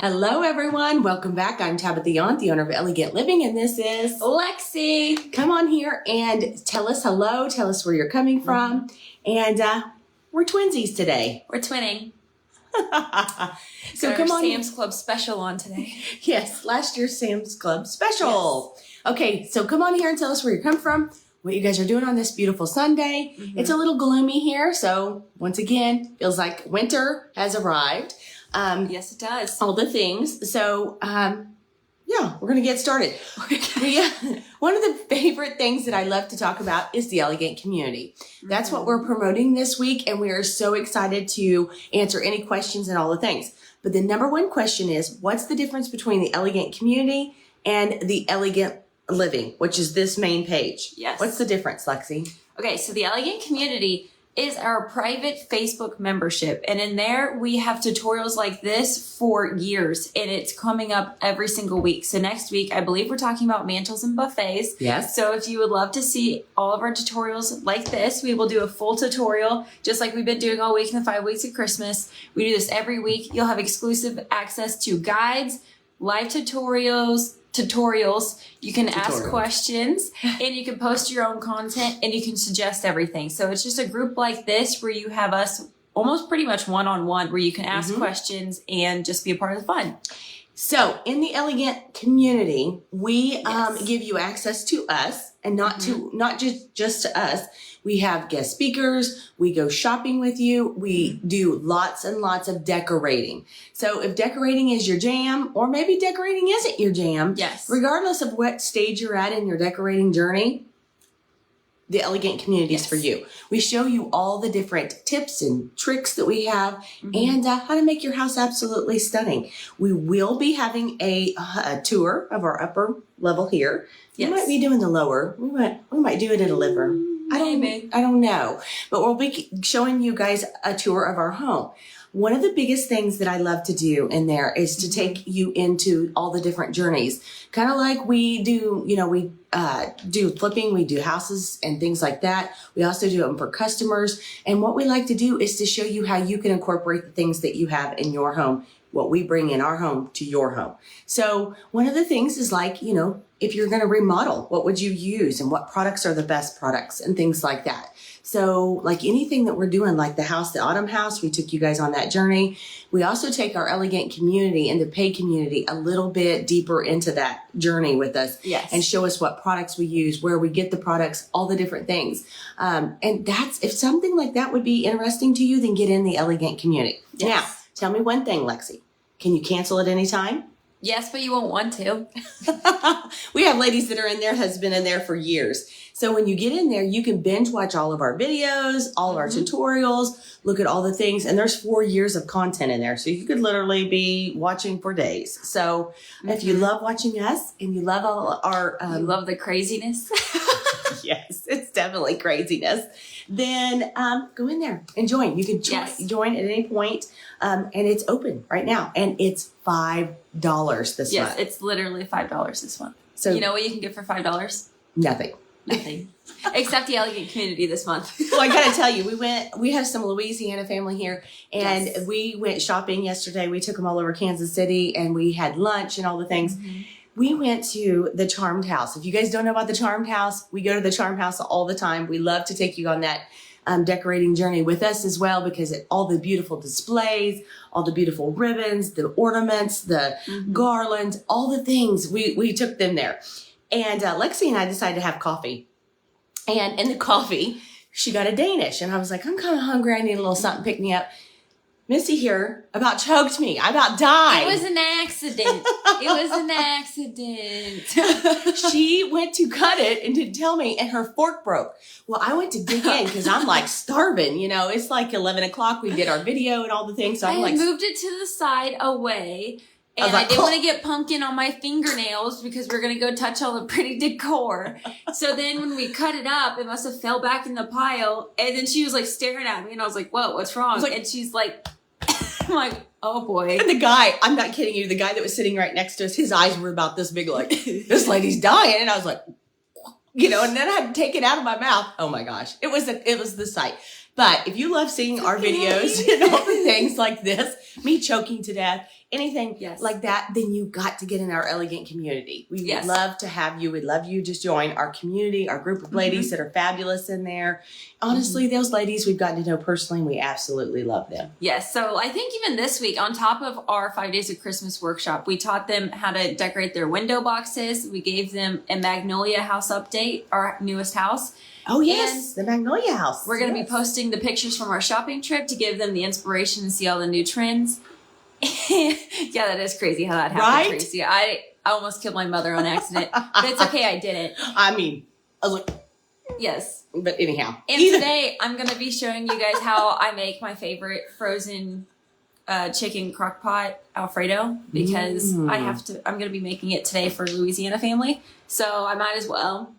Hello, everyone. Welcome back. I'm Tabitha Yount, the owner of Elegant Living, and this is Lexi. Come on here and tell us hello. Tell us where you're coming from. And we're twinsies today. We're twinning. So Got come our on. Sam's Club special on today. Yes, last year's Sam's Club special. Yes. Okay, so come on here and tell us where you come from, what you guys are doing on this beautiful Sunday. It's a little gloomy here, so once again, feels like winter has arrived. Yes, it does. All the things. So, yeah, we're going to get started. One of the favorite things that I love to talk about is the Elegant community. That's what we're promoting this week, and we are so excited to answer any questions and all the things. But the number one question is, what's the difference between the Elegant community and the Elegant Living, which is this main page? Yes. What's the difference, Lexi? Okay, so the Elegant community is our private Facebook membership. And in there, we have tutorials like this for years. And it's coming up every single week. So next week, I believe we're talking about mantles and buffets. Yes. So if you would love to see all of our tutorials like this, we will do a full tutorial, just like we've been doing all week in the 5 weeks of Christmas. We do this every week. You'll have exclusive access to guides, live tutorials. You can ask questions, and you can post your own content, and you can suggest everything. So it's just a group like this where you have us almost pretty much one-on-one, where you can ask questions and just be a part of the fun. So in the Elegant community, we give you access to us, and not just to us. We have guest speakers. We go shopping with you. We do lots and lots of decorating. So if decorating is your jam, or maybe decorating isn't your jam, regardless of what stage you're at in your decorating journey, the Elegant community is for you. We show you all the different tips and tricks that we have, and how to make your house absolutely stunning. We will be having a tour of our upper level here. We might be doing the lower. We might do it in a liver. I don't know, but we'll be showing you guys a tour of our home. One of the biggest things that I love to do in there is to take you into all the different journeys, kind of like we do, we do flipping, we do houses and things like that. We also do them for customers. And what we like to do is to show you how you can incorporate the things that you have in your home, what we bring in our home to your home. So one of the things is like, if you're going to remodel, what would you use and what products are the best products and things like that. So like anything that we're doing, like the autumn house, we took you guys on that journey. We also take our Elegant community and the paid community a little bit deeper into that journey with us and show us what products we use, where we get the products, all the different things. And if something like that would be interesting to you, then get in the Elegant community. Yes. Now, tell me one thing, Lexi. Can you cancel at any time? Yes, but you won't want to. We have ladies that are in there, has been in there for years. So when you get in there, you can binge watch all of our videos, all of our tutorials, look at all the things. And there's 4 years of content in there. So you could literally be watching for days. So if you love watching us and you love all our... you love the craziness. Yes, it's definitely craziness. Then go in there and join. You can join at any point. And it's open right now. And it's $5 this month. Yes, it's literally $5 this month. So you know what you can get for $5? Nothing. Nothing. Except the Elegant community this month. Well, I got to tell you, we have some Louisiana family here, and we went shopping yesterday. We took them all over Kansas City, and we had lunch and all the things. We went to the Charmed House. If you guys don't know about the Charmed House, we go to the Charmed House all the time. We love to take you on that decorating journey with us as well, because all the beautiful displays, all the beautiful ribbons, the ornaments, the garlands, all the things, we took them there. And Lexi and I decided to have coffee. And in the coffee, she got a Danish. And I was like, I'm kind of hungry. I need a little something to pick me up. Missy here about choked me. I about died. It was an accident. She went to cut it and didn't tell me, and her fork broke. Well, I went to dig in because I'm like starving. It's like 11 o'clock. We did our video and all the things. So I moved it to the side away. And I didn't want to get pumpkin on my fingernails because we're going to go touch all the pretty decor. So then when we cut it up, it must have fell back in the pile. And then she was like staring at me, and I was like, whoa, what's wrong? And she's like, I'm like, oh boy. And the guy, I'm not kidding you, the guy that was sitting right next to us, his eyes were about this big, like, this lady's dying. And I was like, and then I had to take it out of my mouth. Oh my gosh. It was the sight. But if you love seeing our videos and all the things like this, me choking to death, anything like that, then you got to get in our elegant community. We would love to have you. We'd love you to join our community, our group of ladies that are fabulous in there. Honestly, those ladies we've gotten to know personally, and we absolutely love them. Yes. So I think even this week, on top of our 5 Days of Christmas workshop, we taught them how to decorate their window boxes. We gave them a Magnolia House update, our newest house. Oh, yes, the Magnolia House. We're going to be posting the pictures from our shopping trip to give them the inspiration to see all the new trends. Yeah, that is crazy how that happened, Right? Tracy. I almost killed my mother on accident, but it's okay, I didn't. I mean, I was like, yes. But anyhow. And today I'm going to be showing you guys how I make my favorite frozen chicken crock pot Alfredo, because I'm going to be making it today for Louisiana family. So I might as well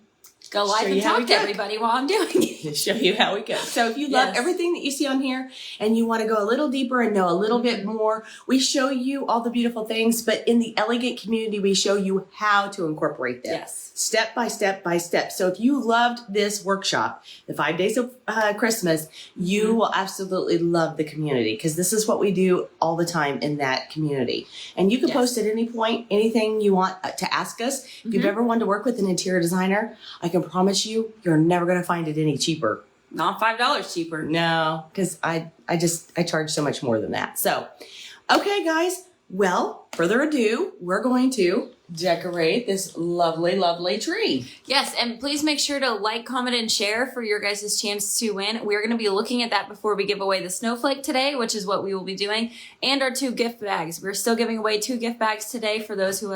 go live and talk to everybody while I'm doing it. Show you how we go. So if you love everything that you see on here and you want to go a little deeper and know a little bit more, we show you all the beautiful things, but in the elegant community, we show you how to incorporate them. Step by step by step. So if you loved this workshop, the 5 Days of Christmas, you will absolutely love the community, because this is what we do all the time in that community. And you can post at any point anything you want to ask us. If you've ever wanted to work with an interior designer, I can promise you, you're never going to find it any cheaper. Not $5 cheaper. No, because I charge so much more than that. So, okay, guys. Well, further ado, we're going to decorate this lovely, lovely tree. Yes, and please make sure to like, comment, and share for your guys' chance to win. We're going to be looking at that before we give away the snowflake today, which is what we will be doing, and our 2 gift bags. We're still giving away 2 gift bags today for those who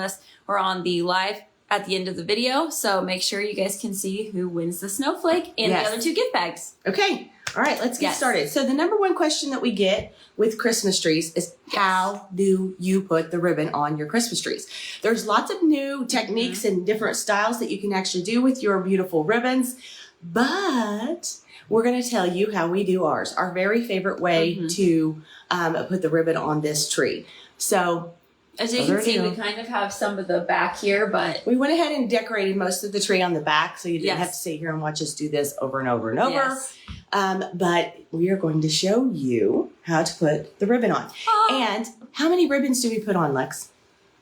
are on the live at the end of the video. So make sure you guys can see who wins the snowflake and the other 2 gift bags. Okay. All right, let's get started. So the number one question that we get with Christmas trees is, how do you put the ribbon on your Christmas trees? There's lots of new techniques and different styles that you can actually do with your beautiful ribbons, but we're going to tell you how we do ours, our very favorite way to put the ribbon on this tree. So as you can see, we kind of have some of the back here, but we went ahead and decorated most of the tree on the back, so you didn't have to sit here and watch us do this over and over and over. But we are going to show you how to put the ribbon on. And how many ribbons do we put on, Lex?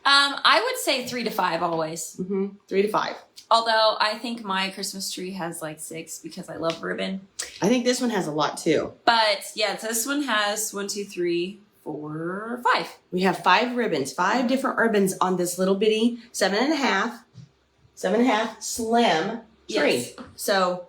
I would say 3 to 5 always. 3 to 5. Although I think my Christmas tree has like 6 because I love ribbon. I think this one has a lot too. But yeah, this one has 1, 2, 3, 4, 5. We have 5 ribbons, 5 different ribbons on this little bitty 7.5 slim tree. So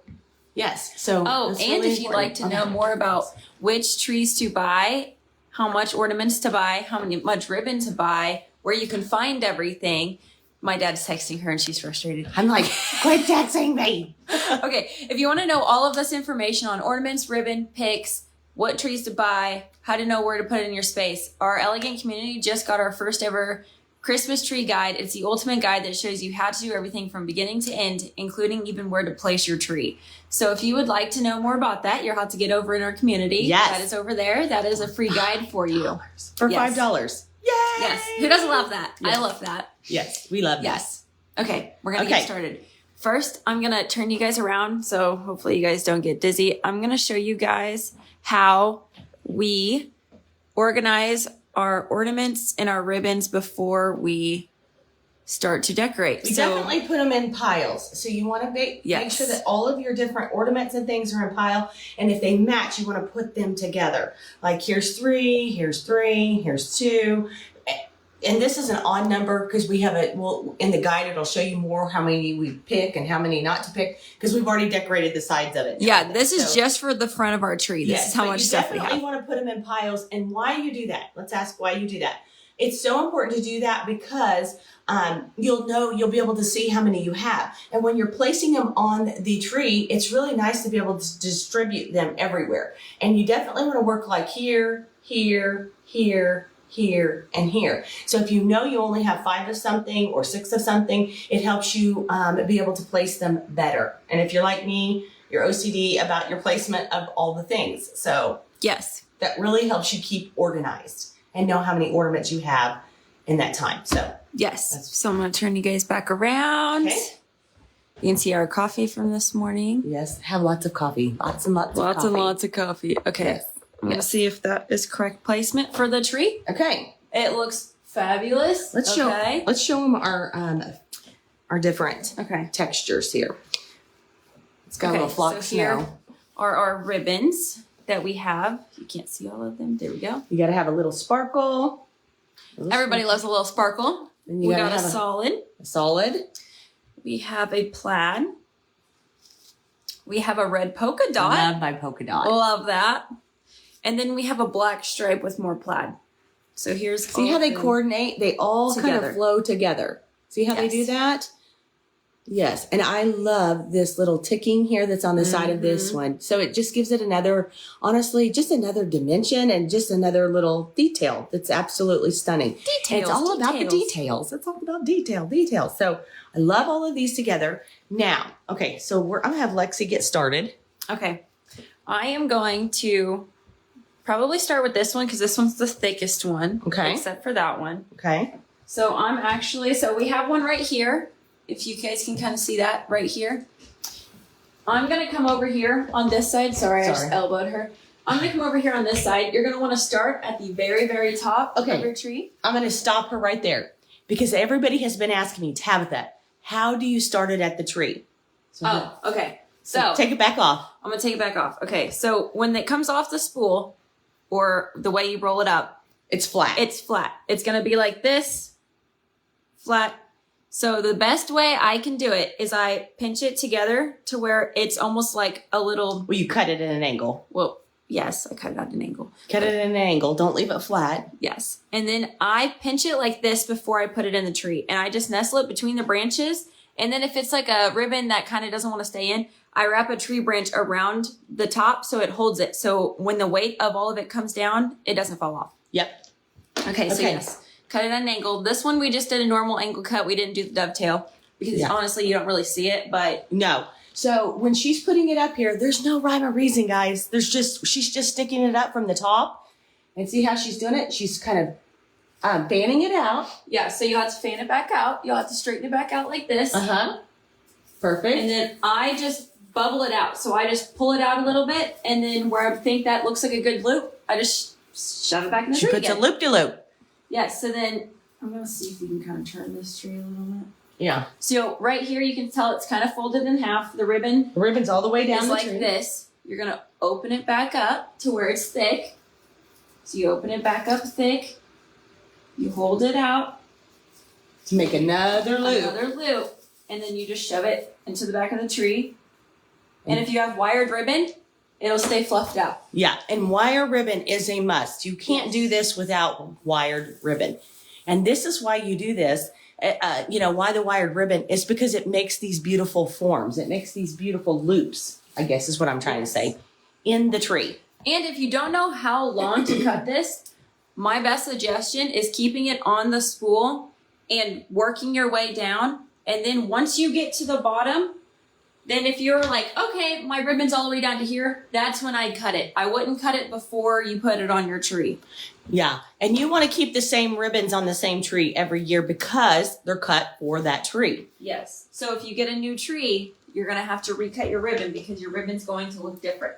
yes. So and really if you'd like to know more about which trees to buy, how much ornaments to buy, much ribbon to buy, where you can find everything. My dad's texting her and she's frustrated. I'm like, quit texting me. Okay, if you want to know all of this information on ornaments, ribbon, picks, what trees to buy, how to know where to put it in your space, our elegant community just got our first ever Christmas tree guide. It's the ultimate guide that shows you how to do everything from beginning to end, including even where to place your tree. So if you would like to know more about that, you'll have to get over in our community. Yes. That is over there. That is a free guide for you. For $5. Yay! Yes. Who doesn't love that? Yes. I love that. Yes, we love that. Yes. Okay, we're going to get started. First, I'm going to turn you guys around, so hopefully you guys don't get dizzy. I'm going to show you guys how we organize our ornaments and our ribbons before we start to decorate. We definitely put them in piles. So you want to make sure that all of your different ornaments and things are in pile. And if they match, you want to put them together. Like here's 3, here's 3, here's 2. And this is an odd number because we have in the guide, it'll show you more how many we pick and how many not to pick because we've already decorated the sides of it. Yeah, this is just for the front of our tree. This is how much stuff we have. You definitely want to put them in piles. And why you do that? Let's ask why you do that. It's so important to do that because you'll be able to see how many you have. And when you're placing them on the tree, it's really nice to be able to distribute them everywhere. And you definitely want to work like here, here, here, here, and here. So if you know you only have 5 of something or 6 of something, it helps you be able to place them better. And if you're like me, you're OCD about your placement of all the things. So yes, that really helps you keep organized and know how many ornaments you have in that time. So yes. So I'm going to turn you guys back around. Okay. You can see our coffee from this morning. Yes, have lots of coffee. Lots and lots of coffee. Lots and lots of coffee. Okay. Yes. I'm going to see if that is correct placement for the tree. Okay. It looks fabulous. Let's show them our different textures here. It's got a little flock of so here snow. are our ribbons that we have. You can't see all of them. There we go. You got to have a little sparkle. Everybody loves a little sparkle. And We got a solid. A solid. We have a plaid. We have a red polka dot. Love my polka dot. Love that. And then we have a black stripe with more plaid. So here's See how they coordinate? They all kind of flow together. See how they do that? Yes. And I love this little ticking here that's on the side of this one. So it just gives it another, honestly, just another dimension and just another little detail that's absolutely stunning. Details. It's all about the details. It's all about details. So I love all of these together. Now, okay, so I'm going to have Lexi get started. Okay. I am going to probably start with this one because this one's the thickest one. Okay. Except for that one. Okay. So so we have one right here. If you guys can kind of see that right here. I'm going to come over here on this side. Sorry, I just elbowed her. I'm going to come over here on this side. You're going to want to start at the very, very top of your tree. I'm going to stop her right there because everybody has been asking me, Tabitha, how do you start it at the tree? So okay. So take it back off. I'm going to take it back off. Okay. So when it comes off the spool or the way you roll it up, it's flat. It's flat. It's going to be like this, flat. So the best way I can do it is I pinch it together to where it's almost like a little... Well, you cut it at an angle. Well, yes, I cut it at an angle. Cut it at an angle. Don't leave it flat. Yes. And then I pinch it like this before I put it in the tree. And I just nestle it between the branches. And then if it's like a ribbon that kind of doesn't want to stay in, I wrap a tree branch around the top so it holds it. So when the weight of all of it comes down, it doesn't fall off. Yep. Okay, so yes. Cut it at an angle. This one we just did a normal angle cut. We didn't do the dovetail because honestly you don't really see it, but no. So when she's putting it up here, there's no rhyme or reason, guys. She's just sticking it up from the top, and see how she's doing it. She's kind of fanning it out. Yeah. So you have to fan it back out. You'll have to straighten it back out like this. Perfect. And then I just bubble it out. So I just pull it out a little bit, and then where I think that looks like a good loop, I just shove it back in the tree. She puts a loop-de-loop. Yes, so then I'm going to see if we can kind of turn this tree a little bit. Yeah. So right here you can tell it's kind of folded in half. The ribbon's all the way down is the like tree. this. You're going to open it back up to where it's thick. So you open it back up thick. You hold it out. To make another loop. And then you just shove it into the back of the tree. And if you have wired ribbon, it'll stay fluffed out. Yeah, and wire ribbon is a must. You can't do this without wired ribbon. And this is why you do this. Why the wired ribbon is because it makes these beautiful forms. It makes these beautiful loops, I guess is what I'm trying to say, in the tree. And if you don't know how long to cut this, my best suggestion is keeping it on the spool and working your way down. And then once you get to the bottom, then if you're like, okay, my ribbon's all the way down to here, that's when I'd cut it. I wouldn't cut it before you put it on your tree. Yeah. And you want to keep the same ribbons on the same tree every year because they're cut for that tree. Yes. So if you get a new tree, you're going to have to recut your ribbon because your ribbon's going to look different.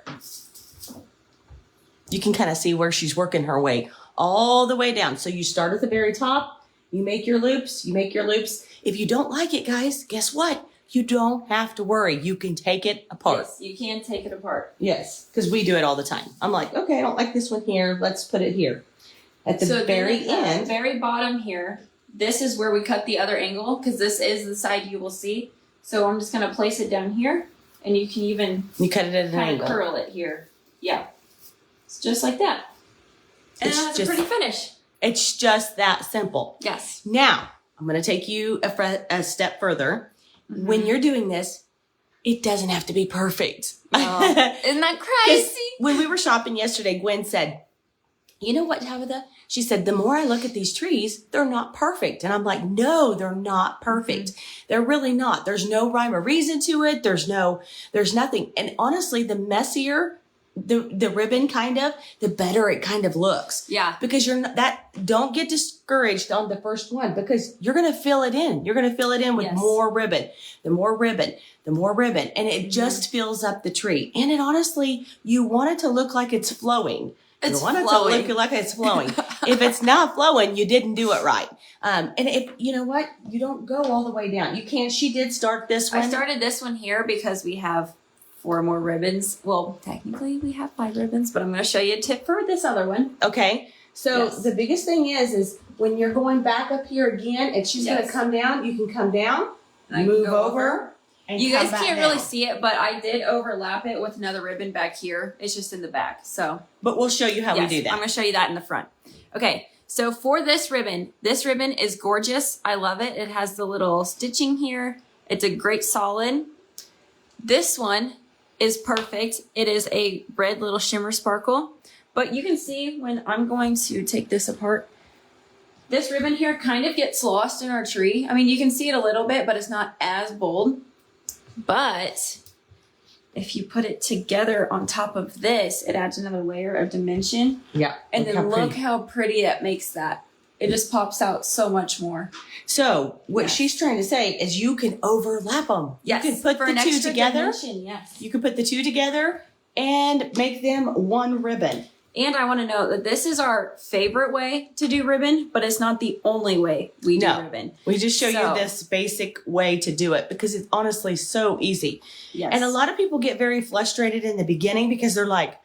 You can kind of see where she's working her way all the way down. So you start at the very top, you make your loops, If you don't like it, guys, guess what? You don't have to worry. You can take it apart. Yes, you can take it apart. Yes, because we do it all the time. I'm like, okay, I don't like this one here. Let's put it here. At the very end. Very bottom here, this is where we cut the other angle because this is the side you will see. So I'm just going to place it down here, and you can even cut it at an angle. Curl it here. Yeah. It's just like that. And that's a pretty finish. It's just that simple. Yes. Now, I'm going to take you a step further. When you're doing this, it doesn't have to be perfect. Isn't that crazy? When we were shopping yesterday, Gwen said, you know what, Tabitha? She said, the more I look at these trees, they're not perfect. And I'm like, no, they're not perfect. They're really not. There's no rhyme or reason to it. There's nothing. And honestly, the messier the ribbon kind of, the better it kind of looks. Yeah. Because don't get discouraged on the first one because you're going to fill it in. You're going to fill it in with more ribbon, the more ribbon, the more ribbon. And it just fills up the tree. And it honestly, you want it to look like it's flowing. It's you want flowing. it to look like it's flowing. If it's not flowing, you didn't do it right. And if, you know what, you don't go all the way down. You can, she did start this one. I started this one here because we have 4 more ribbons. Well, technically we have 5 ribbons, but I'm going to show you a tip for this other one. Okay. So the biggest thing is when you're going back up here again and she's going to come down, you can come down, move over. And you guys can't down. really see it, but I did overlap it with another ribbon back here. It's just in the back. So, but we'll show you how we do that. I'm going to show you that in the front. Okay. So for this ribbon is gorgeous. I love it. It has the little stitching here. It's a great solid. This one is perfect. It is a red little shimmer sparkle, but you can see when I'm going to take this apart, this ribbon here kind of gets lost in our tree. I mean, you can see it a little bit, but it's not as bold. But if you put it together on top of this, it adds another layer of dimension. Yeah. And then look how pretty that makes that. It just pops out so much more. So what she's trying to say is you can overlap them. Yes. You can put the two together. Yes. You can put the two together and make them one ribbon. And I want to note that this is our favorite way to do ribbon, but it's not the only way we do ribbon. We just show you this basic way to do it because it's honestly so easy. Yes. And a lot of people get very frustrated in the beginning because they're like,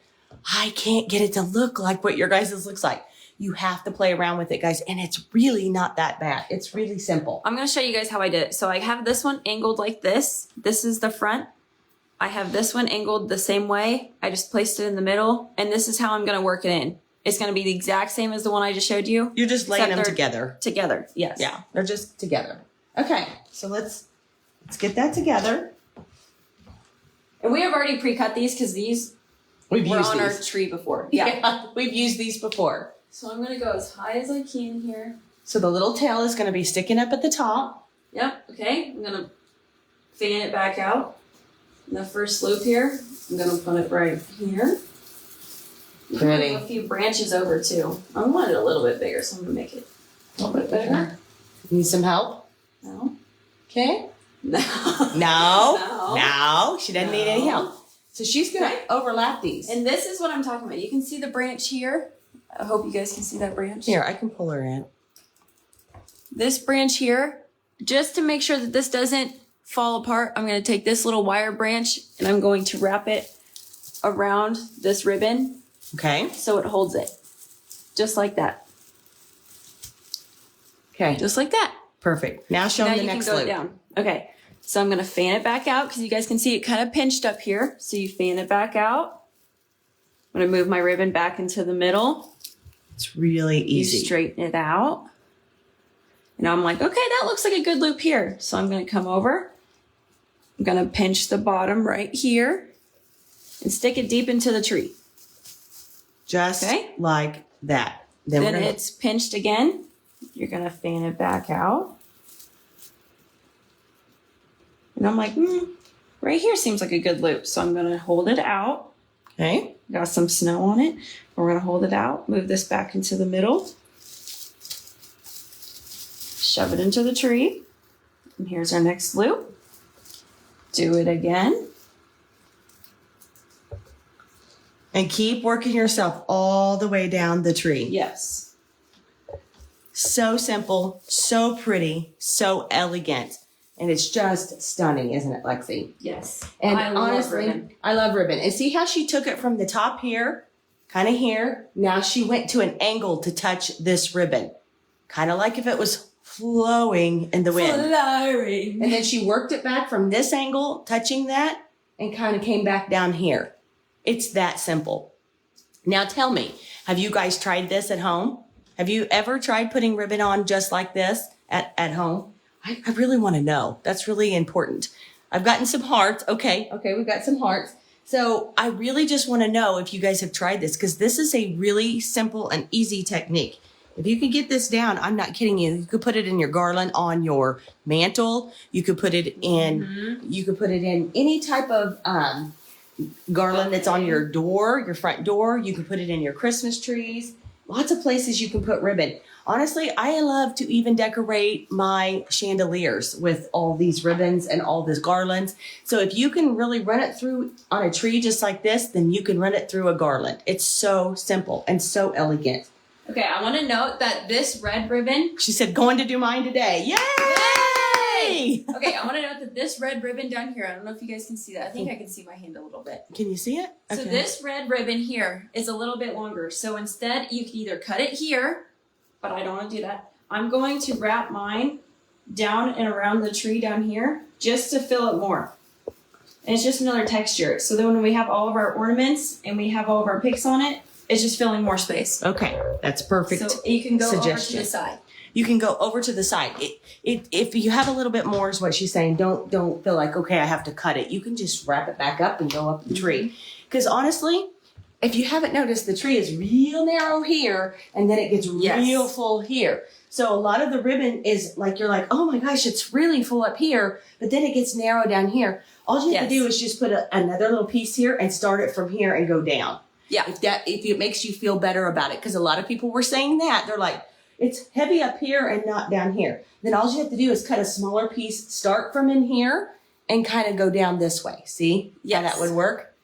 I can't get it to look like what your guys' looks like. You have to play around with it, guys. And it's really not that bad. It's really simple. I'm going to show you guys how I did it. So I have this one angled like this. This is the front. I have this one angled the same way. I just placed it in the middle, and this is how I'm going to work it in. It's going to be the exact same as the one I just showed you. You're just laying them together. Together, yes. Yeah, they're just together. Okay, so let's get that together. And we have already pre-cut these because these were on our tree before. Yeah, we've used these before. So I'm going to go as high as I can here. So the little tail is going to be sticking up at the top. Yep, okay. I'm going to fan it back out. The first loop here, I'm going to put it right here. Pretty. A few branches over too. I want it a little bit bigger, so I'm going to make it a little bit bigger. Need some help? No. Okay. No. No. She doesn't need any help. So she's going to overlap these. And this is what I'm talking about. You can see the branch here. I hope you guys can see that branch. Here, I can pull her in. This branch here, just to make sure that this doesn't fall apart, I'm going to take this little wire branch and I'm going to wrap it around this ribbon. Okay. So it holds it. Just like that. Okay. Just like that. Perfect. Now show them the next loop. Down. Okay. So I'm going to fan it back out because you guys can see it kind of pinched up here. So you fan it back out. I'm going to move my ribbon back into the middle. It's really easy. You straighten it out. And I'm like, okay, that looks like a good loop here. So I'm going to come over. I'm going to pinch the bottom right here and stick it deep into the tree. Just like that. Then it's pinched again. You're going to fan it back out. And I'm like, right here seems like a good loop. So I'm going to hold it out. Okay. Got some snow on it. We're going to hold it out. Move this back into the middle. Shove it into the tree. And here's our next loop. Do it again. And keep working yourself all the way down the tree. Yes. So simple, so pretty, so elegant. And it's just stunning, isn't it, Lexi? Yes. And I honestly, love ribbon. I love ribbon. And see how she took it from the top here, kind of here. Now she went to an angle to touch this ribbon. Kind of like if it was flowing in the wind. Flowing. And then she worked it back from this angle, touching that, and kind of came back down here. It's that simple. Now tell me, have you guys tried this at home? Have you ever tried putting ribbon on just like this at home? I really want to know. That's really important. I've gotten some hearts. Okay, we've got some hearts. So I really just want to know if you guys have tried this because this is a really simple and easy technique. If you can get this down, I'm not kidding you. You could put it in your garland on your mantle. You could put it in, you could put it in any type of garland that's on your door, your front door. You can put it in your Christmas trees. Lots of places you can put ribbon. Honestly, I love to even decorate my chandeliers with all these ribbons and all these garlands. So if you can really run it through on a tree just like this, then you can run it through a garland. It's so simple and so elegant. Okay, I want to note that this red ribbon. She said, going to do mine today. Yay! Okay, I want to note that this red ribbon down here, I don't know if you guys can see that. I think I can see my hand a little bit. Can you see it? So this red ribbon here is a little bit longer. So instead, you can either cut it here, but I don't want to do that. I'm going to wrap mine down and around the tree down here just to fill it more. And it's just another texture. So then when we have all of our ornaments and we have all of our picks on it, it's just filling more space. Okay, that's perfect. So you can go suggestion. over to the side. You can go over to the side. If you have a little bit more, is what she's saying. Don't feel like, okay, I have to cut it. You can just wrap it back up and go up the tree. Because honestly, if you haven't noticed, the tree is real narrow here, and then it gets real full here. So a lot of the ribbon is like, you're like, oh my gosh, it's really full up here, but then it gets narrow down here. All you have to do is just put another little piece here and start it from here and go down. Yeah. If it makes you feel better about it, because a lot of people were saying that. They're like, it's heavy up here and not down here. Then all you have to do is cut a smaller piece, start from in here, and kind of go down this way. See how that would work?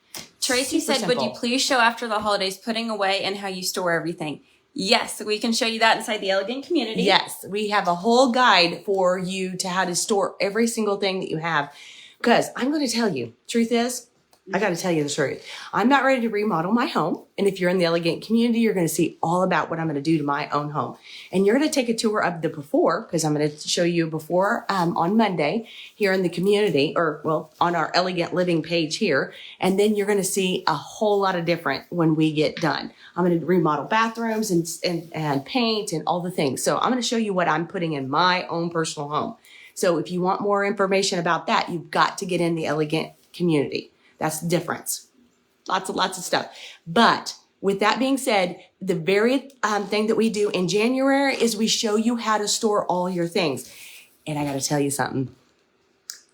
Tracy said, simple. would you please show after the holidays putting away and how you store everything? Yes, we can show you that inside the Elegant community. Yes, we have a whole guide for you to how to store every single thing that you have. Because I'm going to tell you, truth is, I got to tell you the truth. I'm not ready to remodel my home. And if you're in the Elegant community, you're going to see all about what I'm going to do to my own home. And you're going to take a tour of the before, because I'm going to show you before on Monday here in the community, or well, on our Elegant Living page here. And then you're going to see a whole lot of different when we get done. I'm going to remodel bathrooms and paint and all the things. So I'm going to show you what I'm putting in my own personal home. So if you want more information about that, you've got to get in the Elegant community. That's the difference. Lots of stuff. But with that being said, the very thing that we do in January is we show you how to store all your things. And I got to tell you something.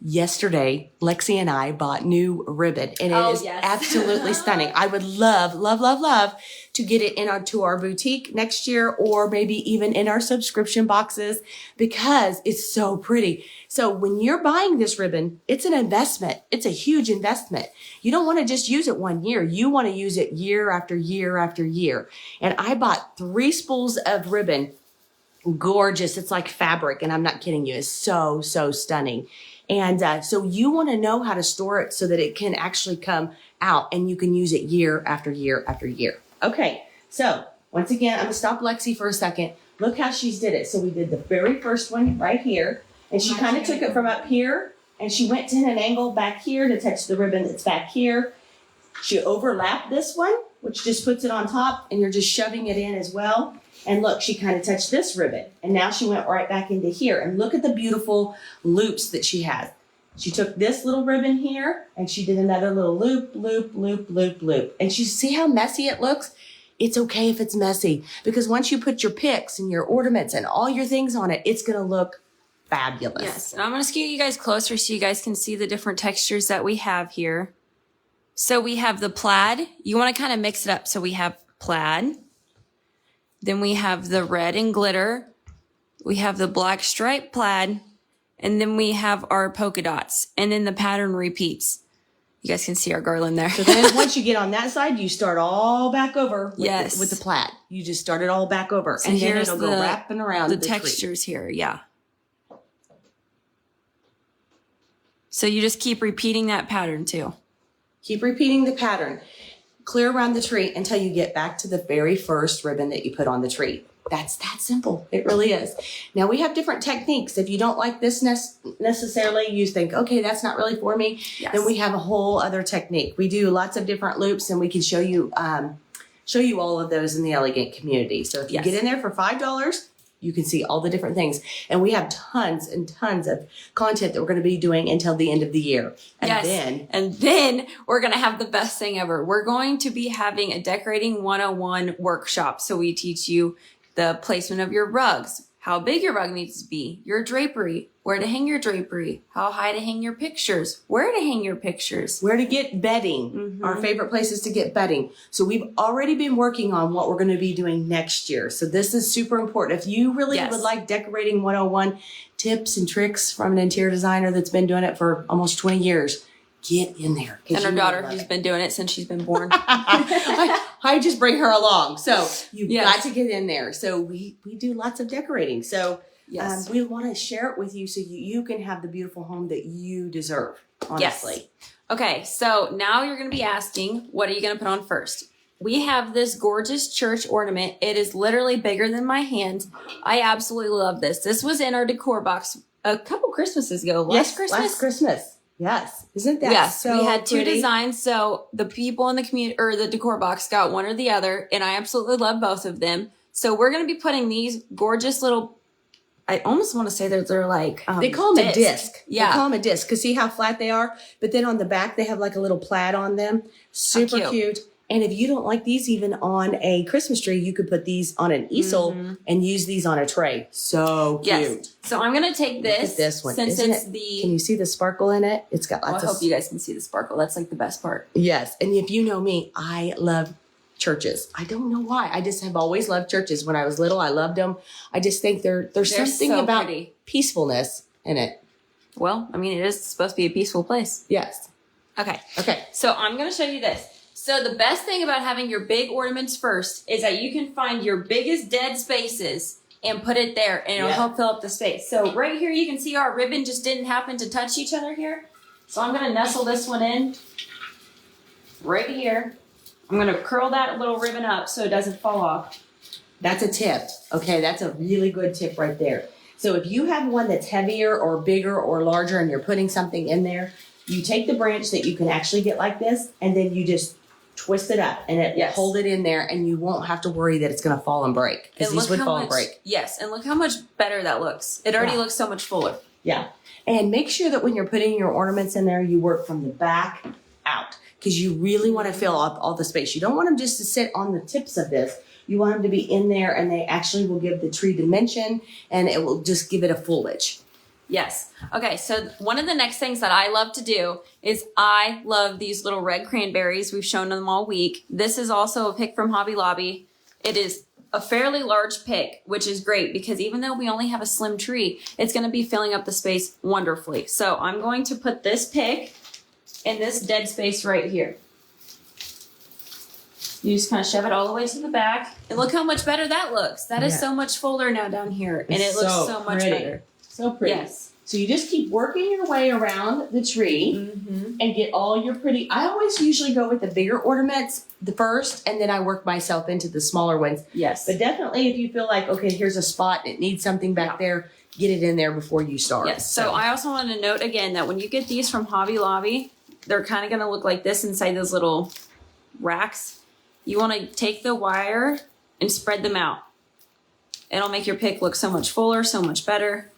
Yesterday, Lexi and I bought new ribbon, and it is absolutely stunning. I would love, love, love, love to get it into our boutique next year, or maybe even in our subscription boxes, because it's so pretty. So when you're buying this ribbon, it's an investment. It's a huge investment. You don't want to just use it one year. You want to use it year after year after year. And I bought 3 spools of ribbon. Gorgeous. It's like fabric, and I'm not kidding you. It's so, so stunning. And so you want to know how to store it so that it can actually come out and you can use it year after year after year. Okay, so once again, I'm going to stop Lexi for a second. Look how she's did it. So we did the very first one right here, and she kind of took it from up here, and she went to an angle back here to touch the ribbon that's back here. She overlapped this one, which just puts it on top, and you're just shoving it in as well. And look, she kind of touched this ribbon, and now she went right back into here. And look at the beautiful loops that she has. She took this little ribbon here, and she did another little loop, loop, loop, loop, loop. And you see how messy it looks? It's okay if it's messy, because once you put your picks and your ornaments and all your things on it, it's going to look fabulous. Yes, and I'm going to scoot you guys closer so you guys can see the different textures that we have here. So we have the plaid. You want to kind of mix it up. So we have plaid. Then we have the red and glitter. We have the black stripe plaid. And then we have our polka dots. And then the pattern repeats. You guys can see our garland there. So then once you get on that side, you start all back over with, with the plaid. You just start it all back over. So and then it'll go wrapping around the textures here, yeah. So you just keep repeating that pattern too. Keep repeating the pattern. Clear around the tree until you get back to the very first ribbon that you put on the tree. That's that simple. It really is. Now we have different techniques. If you don't like this necessarily, you think, okay, that's not really for me. Yes. Then we have a whole other technique. We do lots of different loops, and we can show you all of those in the Elegant community. So if you get in there for $5, you can see all the different things. And we have tons and tons of content that we're going to be doing until the end of the year. And then we're going to have the best thing ever. We're going to be having a decorating 101 workshop. So we teach you the placement of your rugs, how big your rug needs to be, your drapery, where to hang your drapery, how high to hang your pictures, where to hang your pictures. Where to get bedding, our favorite places to get bedding. So we've already been working on what we're going to be doing next year. So this is super important. If you really would like decorating 101 tips and tricks from an interior designer that's been doing it for almost 20 years, get in there. And our daughter, who's been doing it since she's been born. I just bring her along. So you've got to get in there. So we do lots of decorating. So we want to share it with you so you can have the beautiful home that you deserve, honestly. Yes. Okay, so now you're going to be asking, what are you going to put on first? We have this gorgeous church ornament. It is literally bigger than my hand. I absolutely love this. This was in our decor box a couple Christmases ago. Last Christmas. Yes. Isn't that so we had two pretty? designs. So the people in the community or the decor box got one or the other, and I absolutely love both of them. So we're going to be putting these gorgeous little, I almost want to say that they're like they call them a disc. Yeah. They call them a disc because see how flat they are? But then on the back, they have like a little plaid on them. Super cute. And if you don't like these even on a Christmas tree, you could put these on an easel and use these on a tray. So cute. Yes. So I'm going to take this. Look at this one. Since Isn't it's it, can you see the sparkle in it? It's got lots I hope you guys can see the sparkle. That's like the best part. Yes. And if you know me, I love churches. I don't know why. I just have always loved churches. When I was little, I loved them. I just think there's something so about pretty. Peacefulness in it. Well, I mean, it is supposed to be a peaceful place. Yes. Okay. Okay. So I'm going to show you this. So the best thing about having your big ornaments first is that you can find your biggest dead spaces and put it there, and it'll help fill up the space. So right here, you can see our ribbon just didn't happen to touch each other here. So I'm going to nestle this one in right here. I'm going to curl that little ribbon up so it doesn't fall off. That's a tip. Okay, that's a really good tip right there. So if you have one that's heavier or bigger or larger and you're putting something in there, you take the branch that you can actually get like this, and then you just twist it up and it hold it in there, and you won't have to worry that it's going to fall and break, because these would fall and break. Yes, and look how much better that looks. It already looks so much fuller. Yeah. And make sure that when you're putting your ornaments in there, you work from the back out, because you really want to fill up all the space. You don't want them just to sit on the tips of this. You want them to be in there, and they actually will give the tree dimension, and it will just give it a foliage. Yes. Okay, so one of the next things that I love to do is I love these little red cranberries. We've shown them all week. This is also a pick from Hobby Lobby. It is a fairly large pick, which is great because even though we only have a slim tree, it's going to be filling up the space wonderfully. So I'm going to put this pick in this dead space right here. You just kind of shove it all the way to the back. And look how much better that looks. That is so much fuller now down here. And it looks so much better. So pretty. Yes. So you just keep working your way around the tree and get all your pretty. I always usually go with the bigger ornaments the first, and then I work myself into the smaller ones. Yes. But definitely if you feel like, okay, here's a spot, it needs something back there, get it in there before you start. Yes. So I also want to note again that when you get these from Hobby Lobby, they're kind of going to look like this inside those little racks. You want to take the wire and spread them out. It'll make your pick look so much fuller, so much better.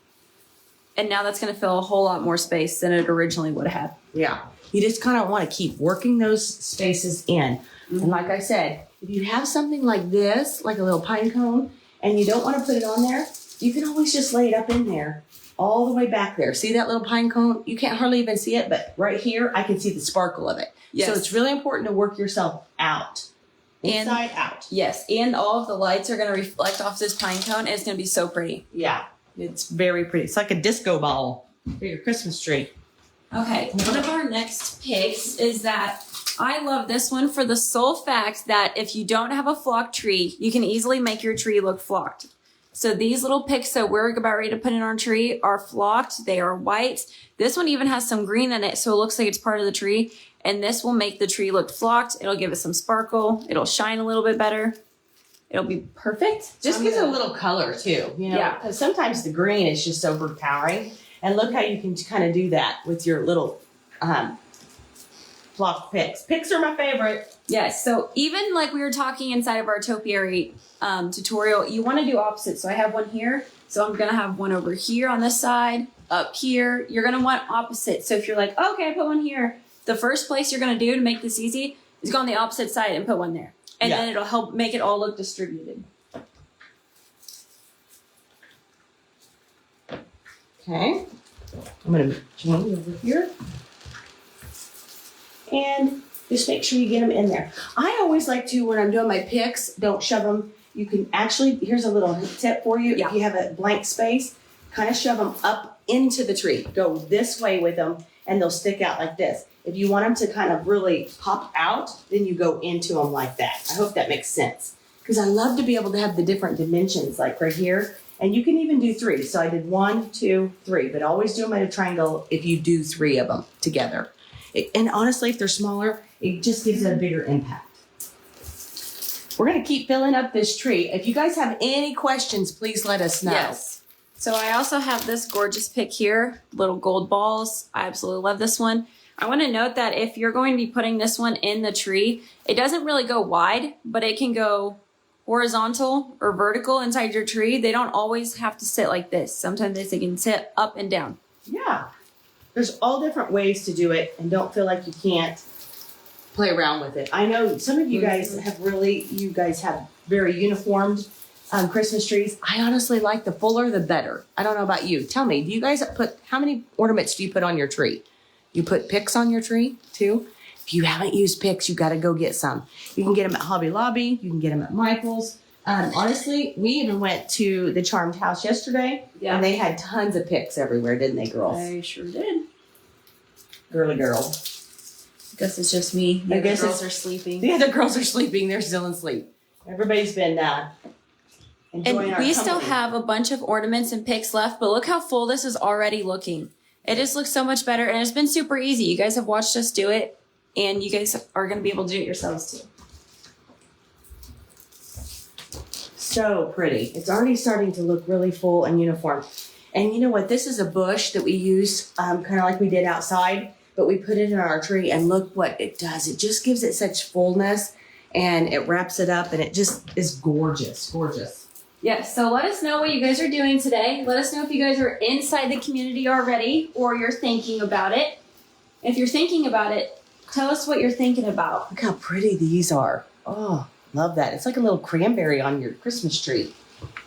And now that's going to fill a whole lot more space than it originally would have. Yeah. You just kind of want to keep working those spaces in. And like I said, if you have something like this, like a little pine cone, and you don't want to put it on there, you can always just lay it up in there, all the way back there. See that little pine cone? You can't hardly even see it, but right here, I can see the sparkle of it. Yes. So it's really important to work yourself out. Inside out. Yes. And all of the lights are going to reflect off this pine cone, and it's going to be so pretty. Yeah. It's very pretty. It's like a disco ball for your Christmas tree. Okay, one of our next picks is that I love this one for the sole fact that if you don't have a flocked tree, you can easily make your tree look flocked. So these little picks that we're about ready to put in our tree are flocked. They are white. This one even has some green in it, so it looks like it's part of the tree. And this will make the tree look flocked. It'll give it some sparkle. It'll shine a little bit better. It'll be perfect. Just gives it a little color too, you know, because sometimes the green is just overpowering. And look how you can kind of do that with your little flocked picks. Picks are my favorite. Yes. So even like we were talking inside of our topiary tutorial, you want to do opposite. So I have one here. So I'm going to have one over here on this side, up here. You're going to want opposite. So if you're like, oh, okay, I put one here. The first place you're going to do to make this easy is go on the opposite side and put one there. And then it'll help make it all look distributed. Okay. I'm going to join over here. And just make sure you get them in there. I always like to, when I'm doing my picks, don't shove them. You can actually, here's a little tip for you. Yeah. If you have a blank space, kind of shove them up into the tree. Go this way with them and they'll stick out like this. If you want them to kind of really pop out, then you go into them like that. I hope that makes sense. Because I love to be able to have the different dimensions, like right here. And you can even do 3. So I did 1, 2, 3, but always do them at a triangle if you do 3 of them together. And honestly, if they're smaller, it just gives it a bigger impact. We're going to keep filling up this tree. If you guys have any questions, please let us know. Yes. So I also have this gorgeous pick here, little gold balls. I absolutely love this one. I want to note that if you're going to be putting this one in the tree, it doesn't really go wide, but it can go horizontal or vertical inside your tree. They don't always have to sit like this. Sometimes they can sit up and down. Yeah. There's all different ways to do it, and don't feel like you can't play around with it. I know some of you guys have very uniformed Christmas trees. I honestly like the fuller, the better. I don't know about you. Tell me, do you guys how many ornaments do you put on your tree? You put picks on your tree too? If you haven't used picks, you got to go get some. You can get them at Hobby Lobby. You can get them at Michael's. Honestly, we even went to the Charmed House yesterday, and they had tons of picks everywhere, didn't they, girls? They sure did. Girly girl. I guess it's just me. The other girls are sleeping. The other girls are sleeping. They're still asleep. Everybody's been enjoying our we still company. have a bunch of ornaments and picks left, but look how full this is already looking. It just looks so much better, and it's been super easy. You guys have watched us do it, and you guys are going to be able to do it yourselves too. So pretty. It's already starting to look really full and uniform. And you know what? This is a bush that we use kind of like we did outside, but we put it in our tree, and look what it does. It just gives it such fullness, and it wraps it up, and it just is gorgeous, gorgeous. Yes, so let us know what you guys are doing today. Let us know if you guys are inside the community already or you're thinking about it. If you're thinking about it, tell us what you're thinking about. Look how pretty these are. Oh, love that. It's like a little cranberry on your Christmas tree.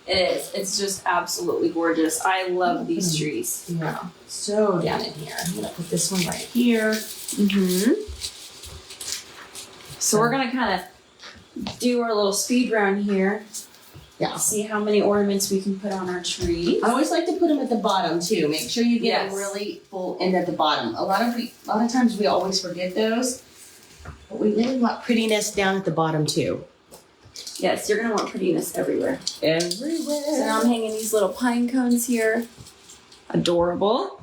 It is. It's just absolutely gorgeous. I love these trees. Yeah. So down in here. I'm going to put this one right here. Mm-hmm. So we're going to kind of do our little speed round here. Yeah. See how many ornaments we can put on our tree. I always like to put them at the bottom too. Make sure you get them Yes. really full and at the bottom. A lot of times we always forget those, but we really want prettiness down at the bottom too. Yes, you're going to want prettiness everywhere. Everywhere. So now I'm hanging these little pine cones here. Adorable.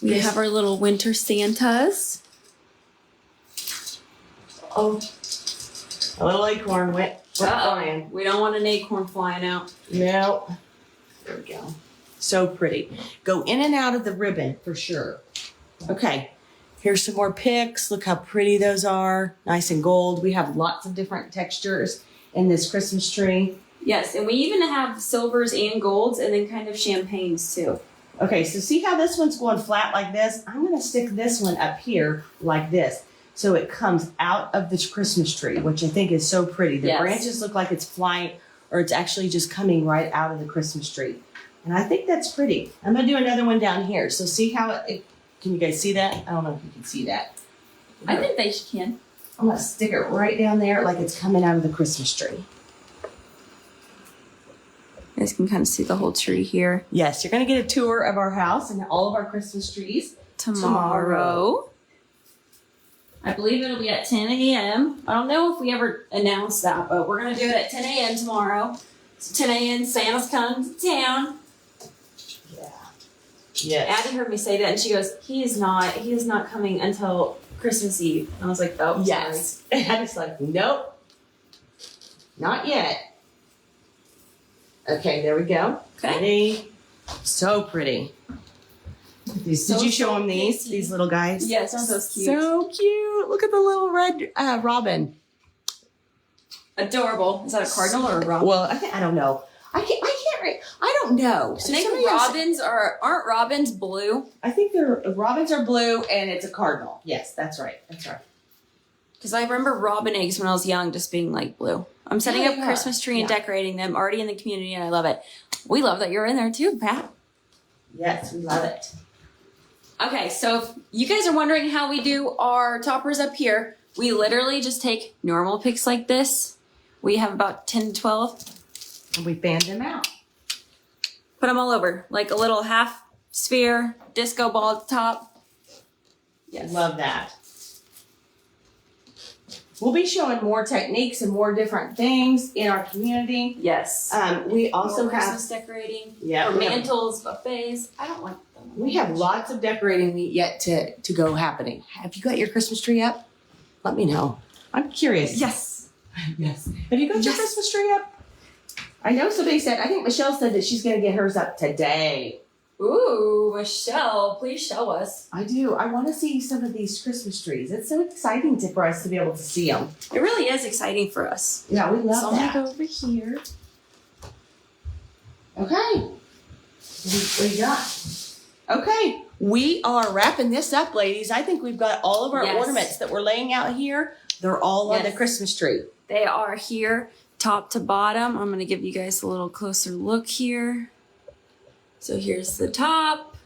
We have our little winter Santas. Oh, a little acorn went flying. We don't want an acorn flying out. No. There we go. So pretty. Go in and out of the ribbon for sure. Okay. Here's some more picks. Look how pretty those are. Nice and gold. We have lots of different textures in this Christmas tree. Yes, and we even have silvers and golds and then kind of champagnes too. Okay, so see how this one's going flat like this? I'm going to stick this one up here like this. So it comes out of this Christmas tree, which I think is so pretty. The branches look like it's flying, or it's actually just coming right out of the Christmas tree. And I think that's pretty. I'm going to do another one down here. So see how can you guys see that? I don't know if you can see that. I think they can. I'm going to stick it right down there like it's coming out of the Christmas tree. You guys can kind of see the whole tree here. Yes, you're going to get a tour of our house and all of our Christmas trees Tomorrow. I believe it'll be at 10 a.m. I don't know if we ever announced that, but we're going to do it at 10 a.m. tomorrow. So 10 a.m. Santa's coming to town. Yeah. Yes. Addie heard me say that, and she goes, he is not coming until Christmas Eve. And I was like, oh, yes. sorry. And it's like, nope, not yet. Okay, there we go. Okay. Pretty. So pretty. Did you show them these little guys? Yes, aren't those cute? So cute. Look at the little red robin. Adorable. Is that a cardinal or a robin? Well, I don't know. I don't know. I think robins aren't robins blue? I think robins are blue and it's a cardinal. Yes, that's right. That's right. Because I remember robin eggs when I was young just being like blue. I'm setting up a Yeah. Christmas tree and decorating them already in the community, and I love it. We love that you're in there too, Pat. Yes, we love it. Okay, so if you guys are wondering how we do our toppers up here, we literally just take normal picks like this. We have about 10 to 12. And we fan them out. Put them all over, like a little half sphere disco ball at the top. Yes. Love that. We'll be showing more techniques and more different things in our community. Yes. We also more have Christmas decorating. Yeah, or we have- mantles, buffets. I don't want them. we have lots of decorating yet to go happening. Have you got your Christmas tree up? Let me know. I'm curious. Yes. Yes. Have you got your Yes. Christmas tree up? I know somebody said, I think Michelle said that she's going to get hers up today. Ooh, Michelle, please show us. I do. I want to see some of these Christmas trees. It's so exciting for us to be able to see them. It really is exciting for us. Yeah, we love So I'm that. gonna go over here. Okay. What do you got? Okay. We are wrapping this up, ladies. I think we've got all of our Yes. ornaments that we're laying out here. They're all on the Yes. Christmas tree. They are here, top to bottom. I'm gonna give you guys a little closer look here. So here's the top.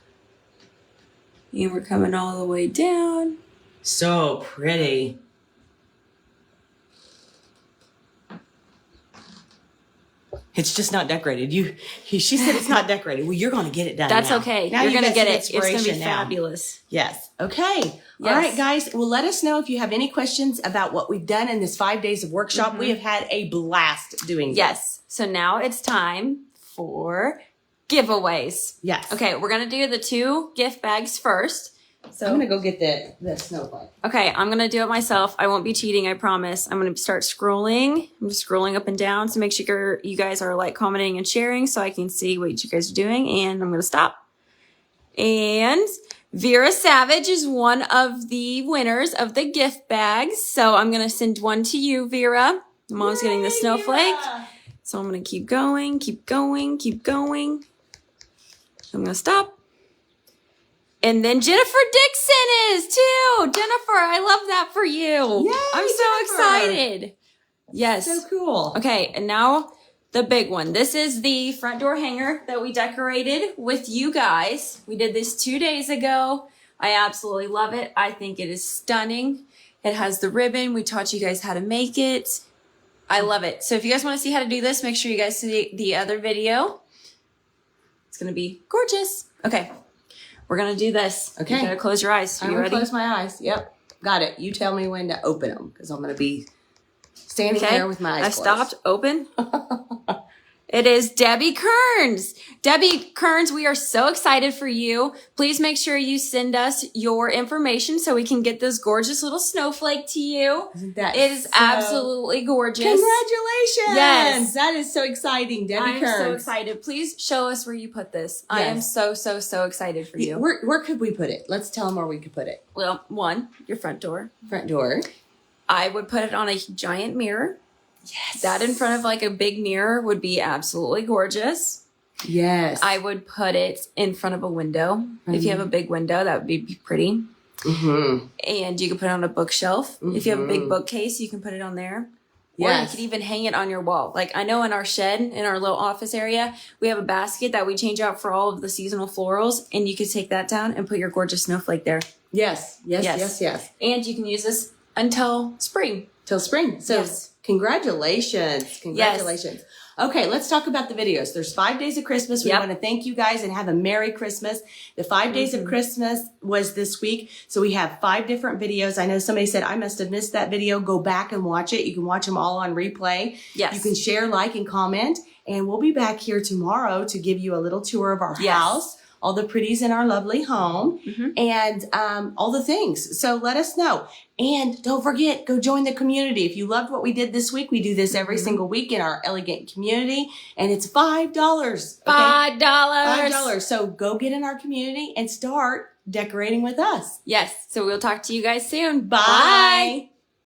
And we're coming all the way down. So pretty. It's just not decorated. She said it's not decorated. Well, you're going to get it done. That's now. okay. Now You're you gonna got get some it. It's gonna be inspiration now. fabulous. Yes. Okay. Yes. All right, guys. Well, let us know if you have any questions about what we've done in this 5 days of workshop. Mhm. We have had a blast doing this. Yes. So now it's time for giveaways. Yes. Okay, we're gonna do the 2 gift bags first. So I'm going to go get the snowflake. okay, I'm gonna do it myself. I won't be cheating, I promise. I'm gonna start scrolling. I'm just scrolling up and down. So make sure you guys are like commenting and sharing so I can see what you guys are doing. And I'm gonna stop. And Vera Savage is one of the winners of the gift bags. So I'm gonna send one to you, Vera. Mom's getting the Yay, snowflake. Vera! So I'm gonna keep going, keep going, keep going. I'm gonna stop. And then Jennifer Dixon is too. Jennifer, I love that for you. Yay, I'm so Jennifer. excited. Yes. So cool. Okay, and now the big one. This is the front door hanger that we decorated with you guys. We did this 2 days ago. I absolutely love it. I think it is stunning. It has the ribbon. We taught you guys how to make it. I love it. So if you guys want to see how to do this, make sure you guys see the other video. It's going to be gorgeous. Okay. We're going to do this. Okay. You got to close your eyes. I'm You going to ready? close my eyes. Yep. Got it. You tell me when to open them because I'm going to be standing Okay. there with my eyes I closed. stopped. Open. It is Debbie Kearns. Debbie Kearns, we are so excited for you. Please make sure you send us your information so we can get this gorgeous little snowflake to you. Isn't that It is so- absolutely gorgeous. Congratulations. Yes. That is so exciting, Debbie I'm Kearns. so excited. Please show us where you put this. I am Yes. so excited for you. Where could we put it? Let's tell them where we could put it. Well, one, your front door. Front door. I would put it on a giant mirror. Yes. That in front of like a big mirror would be absolutely gorgeous. Yes. I would put it in front of a window. If you have a big window, that would be pretty. Mm-hmm. And you could put it on a bookshelf. If you have a big Mhm. bookcase, you can put it on there. Or you Yes. could even hang it on your wall. Like I know in our shed, in our little office area, we have a basket that we change out for all of the seasonal florals. And you could take that down and put your gorgeous snowflake there. Yes. Yes. Yes. Yes. Yes. And you can use this until spring. Till spring. So Yes. congratulations. Congratulations. Okay, let's talk about the videos. There's 5 days of Christmas. We Yep. want to thank you guys and have a Merry Christmas. The 5 days of Christmas was this week. So we have 5 different videos. I know somebody said, I must have missed that video. Go back and watch it. You can watch them all on replay. Yes. You can share, like, and comment. And we'll be back here tomorrow to give you a little tour of our Yes. house, all the pretties in our lovely home, Mhm. and all the things. So let us know. And don't forget, go join the community. If you loved what we did this week, we do this every single week in our elegant community, and it's $5. Okay? $5. $5. So go get in our community and start decorating with us. Yes. So we'll talk to you guys soon. Bye.